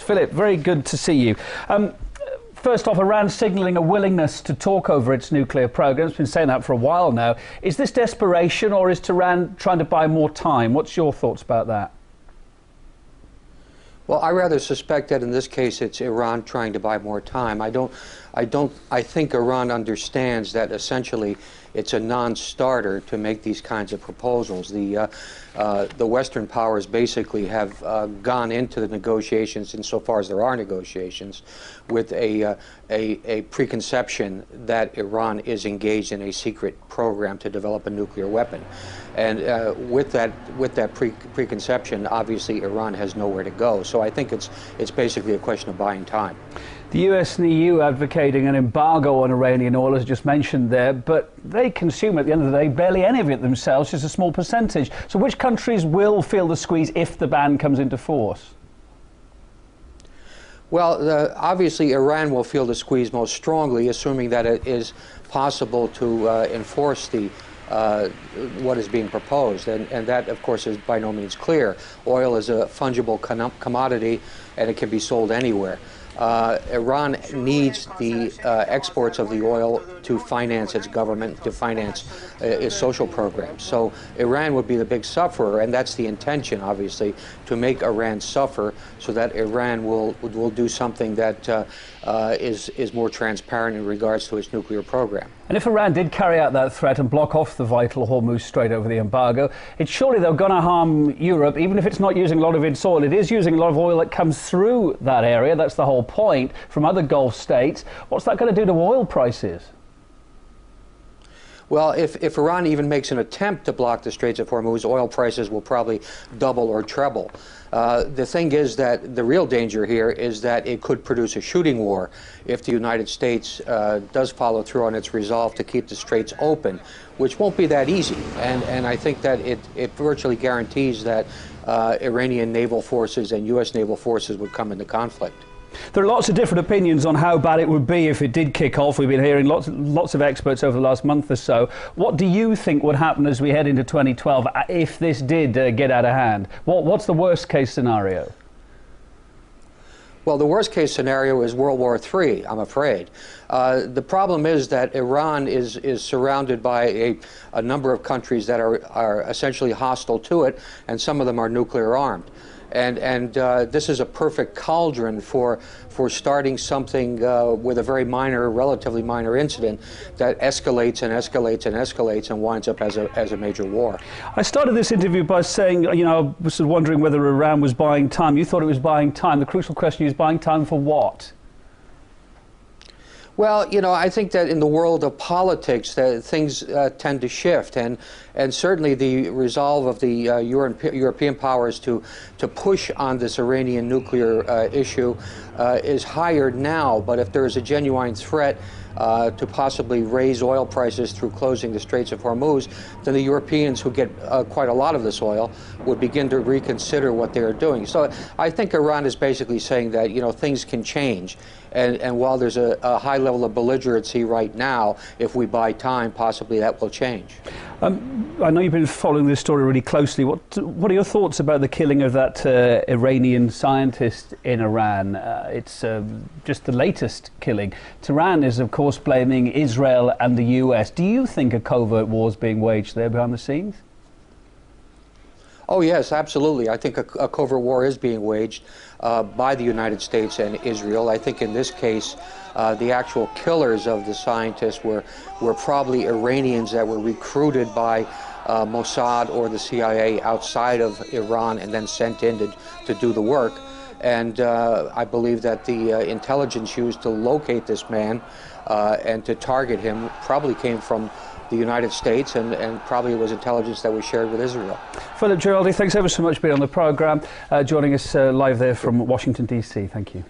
Philip, very good to see you. First off, Iran signalling a willingness to talk over its nuclear program. It's been saying that for a while now. Is this desperation, or is Tehran trying to buy more time? What's your thoughts about that? Well, I rather suspect that in this case it's Iran trying to buy more time. I think Iran understands that essentially it's a non-starter to make these kinds of proposals. The Western powers basically have gone into the negotiations, insofar as there are negotiations, with a preconception that Iran is engaged in a secret program to develop a nuclear weapon. And with that preconception, obviously Iran has nowhere to go. So I think it's basically a question of buying time. The US and the EU advocating an embargo on Iranian oil, as just mentioned there, but they consume at the end of the day barely any of it themselves, just a small percentage. So which countries will feel the squeeze if the ban comes into force? Well, obviously Iran will feel the squeeze most strongly, assuming that it is possible to enforce what is being proposed, and that, of course, is by no means clear. Oil is a fungible commodity, and it can be sold anywhere. Iran needs the exports of the oil to finance its government, to finance its social programs. So Iran would be the big sufferer, and that's the intention, obviously, to make Iran suffer so that Iran will do something that is more transparent in regards to its nuclear program. And if Iran did carry out that threat and block off the vital Hormuz Strait over the embargo, it's surely they're going to harm Europe, even if it's not using a lot of its oil. It is using a lot of oil that comes through that area. That's the whole point, from other Gulf states. What's that going to do to oil prices? Well, if Iran even makes an attempt to block the Straits of Hormuz, oil prices will probably double or treble. The thing is that the real danger here is that it could produce a shooting war if the United States does follow through on its resolve to keep the straits open, which won't be that easy. And I think that it virtually guarantees that Iranian naval forces and U.S. naval forces would come into conflict. There are lots of different opinions on how bad it would be if it did kick off. We've been hearing lots of experts over the last month or so. What do you think would happen as we head into 2012 if this did get out of hand? What's the worst case scenario? Well, the worst case scenario is World War III, I'm afraid. The problem is that Iran is surrounded by a number of countries that are essentially hostile to it, and some of them are nuclear armed. And this is a perfect cauldron for starting something with a very minor, relatively minor incident that escalates and escalates and escalates and winds up as a major war. I started this interview by saying, you know, I was sort of wondering whether Iran was buying time. You thought it was buying time. The crucial question is buying time for what? Well, you know, I think that in the world of politics, that things tend to shift, and certainly the resolve of the European powers to push on this Iranian nuclear issue is higher now. But if there is a genuine threat to possibly raise oil prices through closing the Straits of Hormuz, then the Europeans, who get quite a lot of this oil, would begin to reconsider what they are doing. So I think Iran is basically saying that, you know, things can change. And while there's a high level of belligerency right now, if we buy time, possibly that will change. I know you've been following this story really closely. What are your thoughts about the killing of that Iranian scientist in Iran? It's just the latest killing. Tehran is, of course, blaming Israel and the US. Do you think a covert war is being waged there behind the scenes? Oh, yes, absolutely. I think a covert war is being waged by the United States and Israel. I think in this case, the actual killers of the scientists were probably Iranians that were recruited by Mossad or the CIA outside of Iran and then sent in to do the work. And I believe that the intelligence used to locate this man and to target him probably came from the United States, and probably it was intelligence that was shared with Israel. Philip Giraldi, thanks ever so much for being on the programme, joining us live there from Washington, D.C. Thank you.